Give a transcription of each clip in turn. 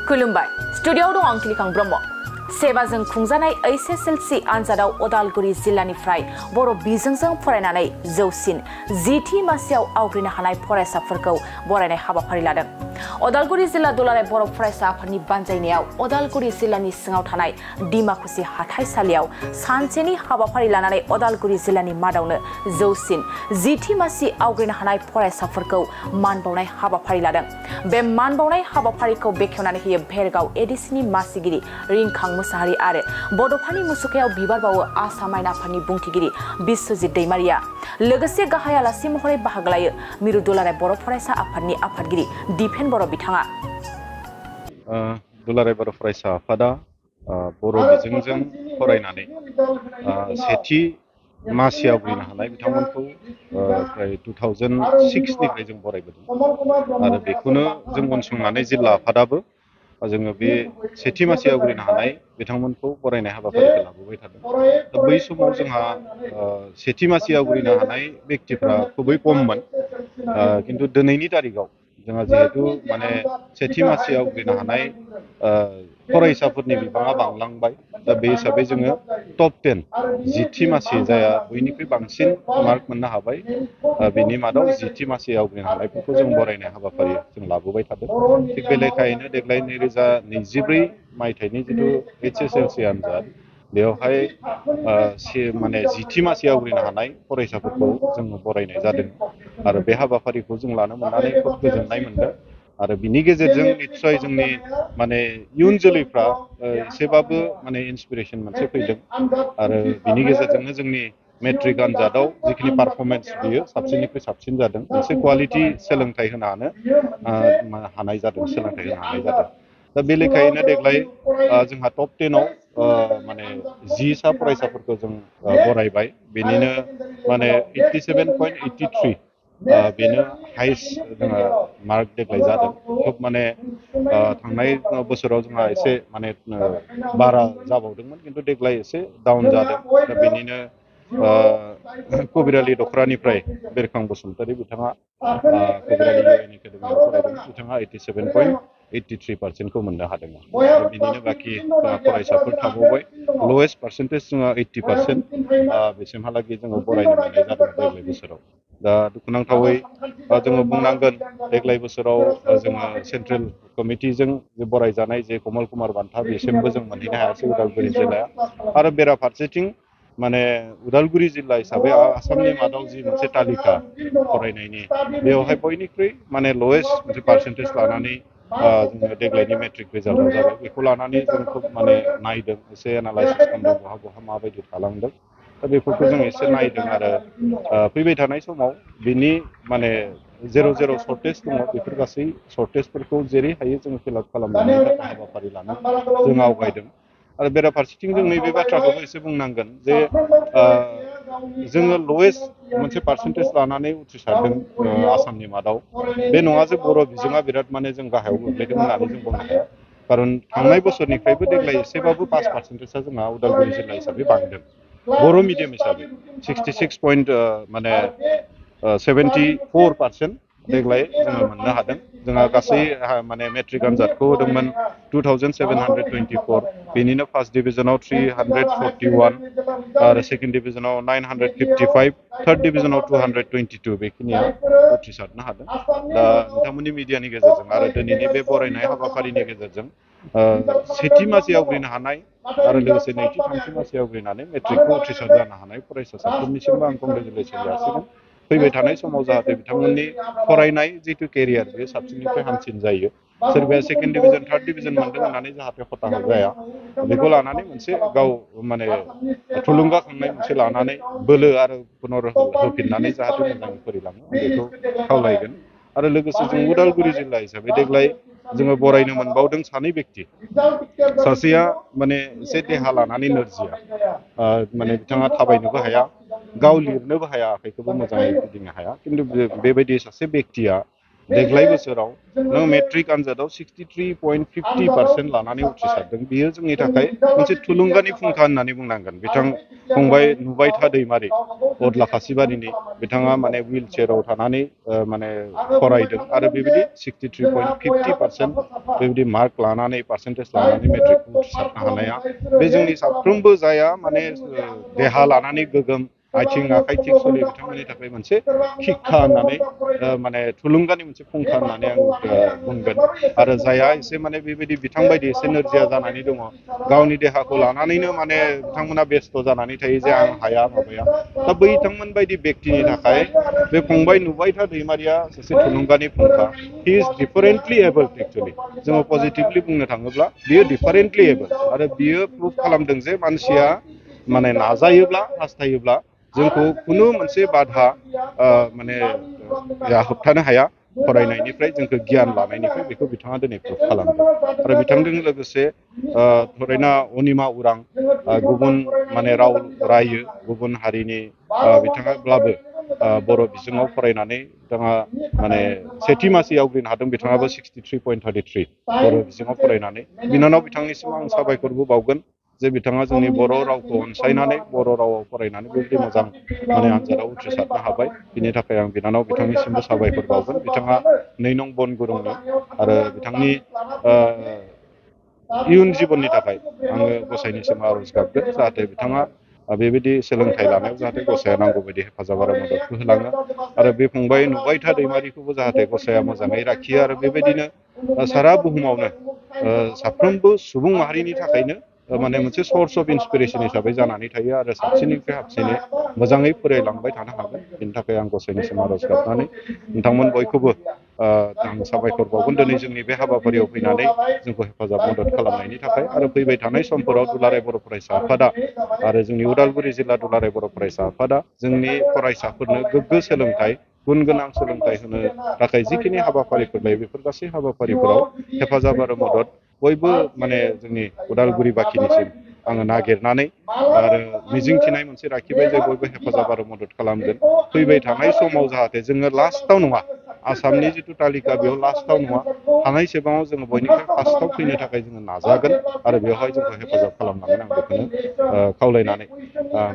खुलुमबाय स्टुडियोआव दं आं किलिखां ब्रह्म सेबाजों खुंजानाय एसएसएलसी आनजादाव उदालगुरि जिल्लानिफ्राय बर' बिजोंजों फरायनानै जौसिन 10थि मासियाव आवग्रिनो हानाय फरायसाफोरखौ बरायनाय हाबाफारि लादों। उदालगुरि जिल्ला दुलाराय बर' फरायसा आफादनि बानजायनायाव उदालगुरि जिल्लानि सिङाव थानाय डिमाकुसि हाथाइसालियाव सानसेनि हाबाफारि लानानै उदालगुरि जिल्लानि मादावनो जौसिन 10थि मासि आवग्रिनो हानाय फरायसाफोरखौ मान बावनाय हाबाफारि लादों। बे मान बावनाय हाबाफारिखौ बेखेवनानै होयो भेरगाव एडिसिनि मासिगिरि रिंखां मुसाहारि आरो बड'फानि मुसुखायाव बिबार बावो आसाम आयेन आफादनि बुंथिगिरि बिस्वजित दैमारिया लोगोसे गाहाय आलासि महरै बाहागो लायो मिरु दुलाराय बर' फरायसा आफादनि आफादगिरि दिपेन बर' बिथाङा। दुलाराय बर' फरायसा आफादा बर' बिजोंजों फरायनानै सेथि मासि आवग्रिनो हानाय बिथांमोनखौ फ्राय 2006निफ्राय जों बरायबोदों आरो बेखौनो जों उनसंनानै जिल्ला आफादाबो जोङो बे सेथि मासि आवग्रिनो हानाय बिथांमोनखौ बरायनाय हाबाफारिखौ लाबोबाय थादों। दा बै समाव जोंहा सेथि मासि आवग्रिनो हानाय बेक्तिफ्रा खुबै खममोन, खिन्थु दिनैनि तारिखाव जोंहा जिहेतु माने सेथि मासि आवग्रिनो हानाय फरायसाफोरनि बिबाङा बांलांबाय। दा बे हिसाबै जोङो टप 10 10थि मासि जाया बयनिख्रुइ बांसिन मार्क मोननो हाबाय, बेनि मादाव 10थि मासि आवग्रिनो हानायफोरखौ जों बरायनाय हाबाफारि जों लाबोबाय थादों। थिग बे लेखायैनो देग्लाय 2024 मायथाइनि जिथु एसएसएलसी आनजाद बेवहाय माने 10थि मासि आवग्रिनो हानाय फरायसाफोरखौ जों बरायनाय जादों आरो बे हाबाफारिखौ जों लानो मोननानै खोब गोजोननाय मोनदों आरो बिनि गेजेरजों निस्सय जोंनि माने इयुन जोलैफ्रा एसेबाबो माने इन्सपिरेसन मोनसे फैदों आरो बिनि गेजेरजोंनो जोंनि मेट्रिक आनजादाव जिखिनि पारफरमेन्स बियो साबसिननिफ्राय साबसिन जादों, मोनसे क्वालिटि सोलोंथाइ होनो हानाय जादों, सोलोंथाइ होनो हानाय जादों। दा बे लेखायैनो देग्लाय जोंहा टप 10आव माने 10सा फरायसाफोरखौ जों बरायबाय। बेनिनो माने 87.83 बेनो हाइस्ट जोंहा मार्क देग्लाय जादों। खोब माने थांनाय बोसोराव जोंहा एसे माने बारा जाबावदोंमोन, खिन्थु देग्लाय एसे डाउन जादों। दा बेनिनो कबिरालि दखरानिफ्राय बेरखां बसुमतारी बिथाङा कबिरालि इउएन एकाडेमियाव फरायदों, बिथाङा 87.83% मोननो हादों। बिनिनो बाखि फरायसाफोर थाबावबाय। लवेस्ट पार्सेन्टेज जोंहा 80% बेसिमहालागै जोङो बरायनो मोननाय जादों देग्लाय बोसोराव। दा दुखुनांथावै जोङो बुंनांगोन देग्लाय बोसोराव जोङो सेन्ट्रेल कमिटिजों जे बरायजानाय जे कमल कुमार बान्था बेसिमबो जों मोनहैनो हायासै उदालगुरि जिल्लाया। आरो बेराफारसेथिं माने उदालगुरि जिल्ला हिसाबै आसामनि मादाव जि मोनसे तालिका फरायनायनि बेवहाय बयनिख्रुइ माने लवेस्ट मोनसे पार्सेन्टेज लानानै जोङो देग्लायनि मेट्रिक रिजाल्टआव जाबाय। बेखौ लानानै जों खोब माने नायदों, एसे एनालाइसिस खालामदों बहा माबायदि थालांदों। दा बेफोरखौ जों एसे नायदों आरो फैबाय थानाय समाव बिनि माने जेराव सर्टेज दङ बेफोर गासै सर्टेजफोरखौ जेरै हायो जों फिल आप खालामनानै हाबाफारि लानो जों आवगायदों। आरो बेराफारसेथिं जों नैबे बाथ्राखौबो एसे बुंनांगोन जे जोङो लवेस्ट मोनसे पार्सेन्टेज लानानै उथ्रिसारदों आसामनि मादाव। बे नङा जे बर' बिजोङा बिराद माने जों गाहायाव गोग्लैदों होननानै जों बुंनो हाया, खारन थांनाय बोसोरनिफ्रायबो देग्लाय एसेबाबो पास पार्सेन्टेजआ जोंहा उदालगुरि जिल्ला हिसाबै बांदों। बर' मिडियाम हिसाबै 66.74% देग्लाय जोङो मोननो हादों। जोंहा गासै माने मेट्रिक आनजादखौ होदोंमोन 2724, बेनिनो फार्स्ट डिभिजनाव 341 आरो सेकेन्ड डिभिजनाव 955, थार्ड डिभिजनाव 222 बेखिनिया उथ्रिसारनो हादों। दा नोंथांमोननि मिडियानि गेजेरजों आरो दिनैनि बे बरायनाय हाबाफारिनि गेजेरजों सेथि मासि आवग्रिनो हानाय आरो लोगोसे नैथि थामथि मासि आवग्रिनानै मेट्रिकखौ उथ्रिसार जानो हानाय फरायसा साफ्रोमनिसिमबो आं कंग्रेचुलेसन जासिगोन। फैबाय थानाय समाव जाहाथे बिथांमोननि फरायनाय जिथु केरियार बेयो साबसिननिफ्राय हामसिन जायो। सोरबाया सेकेन्ड डिभिजन थार्ड डिभिजन मोनदों होननानै जाहाथे हताश जाया, बेखौ लानानै मोनसे गाव माने थुलुंगाखांनाय मोनसे लानानै बोलो आरो पुनर होफिननानै जाहाथे मोजाङै फरायलाङो बेखौ खावलायगोन। आरो लोगोसे जों उदालगुरि जिल्ला हिसाबै देग्लाय जोङो बरायनो मोनबावदों सानै बेक्ति। सासेया माने एसे देहा लानानै नोरजिया, माने बिथाङा थाबायनोबो हाया, गाव लिरनोबो हाया, आखाइखौबो मोजाङै फिदिंनो हाया, खिन्थु बेबायदि सासे बेक्तिया देग्लाय बोसोराव नों मेट्रिक आनजादाव 63.50% लानानै उथ्रिसारदों बियो जोंनि थाखाय मोनसे थुलुंगानि फुंखा होननानै बुंनांगोन बिथां फंबाय नुबायथा दैमारि अदला खासिबारिनि बिथाङा माने वील चेयाराव थानानै माने फरायदों आरो बेबायदि 63.50% बेबायदि मार्क लानानै पार्सेन्टेज लानानै मेट्रिकखौ उथ्रिसारनो हानाया बे जोंनि साफ्रोमबो जाया माने देहा लानानै गोगोम आथिं आखाइ थिग सोलियो बिथांमोननि थाखाय मोनसे शिक्षा होननानै माने थुलुंगानि मोनसे फुंखा होननानै आं बुंगोन आरो जायहा एसे माने बेबायदि बिथांबायदि एसे नोरजिया जानानै दङ गावनि देहाखौ लानानैनो माने बिथांमोना बेस्थ' जानानै थायो जे आं हाया माबाया दा बैथांमोन बायदि व्यक्तिनि थाखाय बे फंबाय नुबायथा दैमारिया सासे थुलुंगानि फुंखा he is differently abled actually जोङो पजिटिभलि बुंनो थाङोब्ला बियो डिफारेन्टलि एबल्ड आरो बियो प्रुभ खालामदों जे मानसिया माने नाजायोब्ला हास्थायोब्ला जोंखौ खुनु मोनसे बाधा माने होबथानो हाया फरायनायनिफ्राय जोंखौ गियान लानायनिफ्राय बेखौ बिथाङा दिनै प्रुभ खालामदों आरो बिथांजों लोगोसे थरेना अनिमा उरां गुबुन माने राव रायो गुबुन हारिनि बिथाङाब्लाबो बर' बिजोङाव फरायनानै बिथाङा माने सेथि मासि आवग्रिनो हादों बिथाङाबो 63.33 बर' बिजोङाव फरायनानै बिनानाव बिथांनिसिम आं साबायखरबो बावगोन जे बिथाङा जोंनि बर' रावखौ अनसायनानै बर' रावाव फरायनानै बेबायदि मोजां माने आनजादाव उथ्रिसारनो हाबाय बिनि थाखाय आं बिनानाव बिथांनिसिमबो साबायखर बावगोन बिथाङा 2 नं बनगुरुंनि आरो बिथांनि इयुन जिबननि थाखाय आङो गसाइनिसिम आर'ज गाबगोन जाहाथे बिथाङा बेबायदि सोलोंथाइ लानायाव जाहाथे गसाया नांगौ बायदि हेफाजाब आरो मददखौ होलाङो आरो बे फंबाय नुबायथा दैमारिखौबो जाहाथे गसाया मोजाङै लाखियो आरो बेबायदिनो सारा बुहुमावनो साफ्रोमबो सुबुं माहारिनि थाखायनो माने मोनसे सोर्स अफ इन्सपिरेसन हिसाबै जानानै थायो आरो साबसिननिफ्राय हामसिनै मोजाङै फरायलांबाय थानो हागोन बेनि थाखाय आं गसाइनिसिम आर'ज गाबनानै नोंथांमोन बयखौबो आं साबायखर बावगोन दिनै जोंनि बे हाबाफारियाव फैनानै जोंखौ हेफाजाब मदद खालामनायनि थाखाय आरो फैबाय थानाय समफोराव दुलाराय बर' फरायसा आफादा आरो जोंनि उदालगुरि जिल्ला दुलाराय बर' फरायसा आफादा जोंनि फरायसाफोरनो गोग्गो सोलोंथाइ गुन गोनां सोलोंथाइ होनो थाखाय जिखिनि हाबाफारिफोर लायो बेफोर गासै हाबाफारिफोराव हेफाजाब आरो मदद बयबो माने जोंनि उदालगुरि बाखिनिसिम आङो नागिरनानै आरो मिजिंथिनाय मोनसे लाखिबाय जे बयबो हेफाजाब आरो मदद खालामगोन फैबाय थानाय समाव जाहाथे जोङो लास्टआव नङा आसामनि जिथु तालिका बेयाव लास्टआव नङा हानायसेबाङाव जोङो बयनिख्रुइ फार्स्टआव फैनो थाखाय जोङो नाजागोन आरो बेवहाय जोंखौ हेफाजाब खालामनांगोन आं बेखौनो खावलायनानै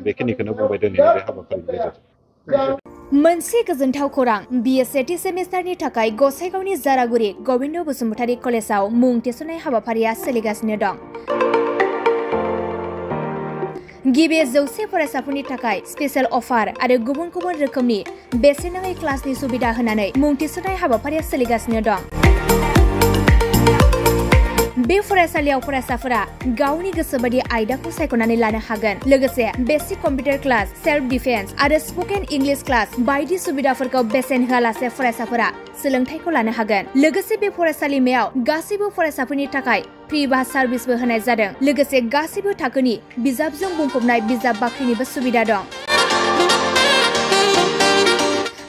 बेखिनिखौनो बुंबाय दिनैनि बे हाबाफारिनि गेजेरजों मोनसे गोजोनथाव खौरां बिए सेथि सेमिस्टारनि थाखाय गसाइगावनि जारागुरि गबिन्द बसुमतारी कलेजाव मुं थिसननाय हाबाफारिया सोलिगासिनो दं गिबि 100 फरायसाफोरनि थाखाय स्पेशल अफार आरो गुबुन गुबुन रोखोमनि बेसेन नाङै क्लासनि सुबिदा होनानै मुं थिसननाय हाबाफारिया सोलिगासिनो दं बे फरायसालियाव फरायसाफोरा गावनि गोसोबादि आयदाखौ सायख'नानै लानो हागोन लोगोसे basic computer class self defence आरो स्पोकेन इंलिश क्लास बायदि सुबिदाफोरखौ बेसेन होआलासे फरायसाफोरा सोलोंथाइखौ लानो हागोन लोगोसे बे फरायसालिमायाव गासैबो फरायसाफोरनि थाखाय फ्रि बास सार्भिसबो होनाय जादों लोगोसे गासैबो थाखोनि बिजाबजों बुंफबनाय बिजाब बाख्रिनिबो सुबिदा दं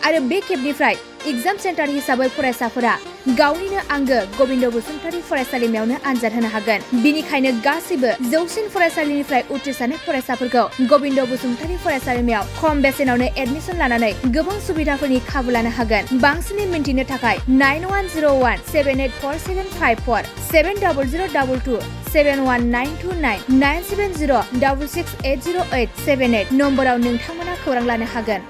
आरो बे खेबनिफ्राय एग्जाम सेन्टार हिसाबै फरायसाफोरा गावनिनो आंगो गबिन्द बसुमतारी फरायसालिमायावनो आनजाद होनो हागोन बिनिखायनो गासैबो जौसिन फरायसालिनिफ्राय उथ्रिसारनाय फरायसाफोरखौ गबिन्द बसुमतारी फरायसालिमायाव खम बेसेनावनो एडमिसन लानानै गोबां सुबिदाफोरनि खाबु लानो हागोन बांसिनै मिन्थिनो थाखाय 9101784754 7002 71929 97066808878 नम्बराव नोंथांमोना खौरां लानो हागोन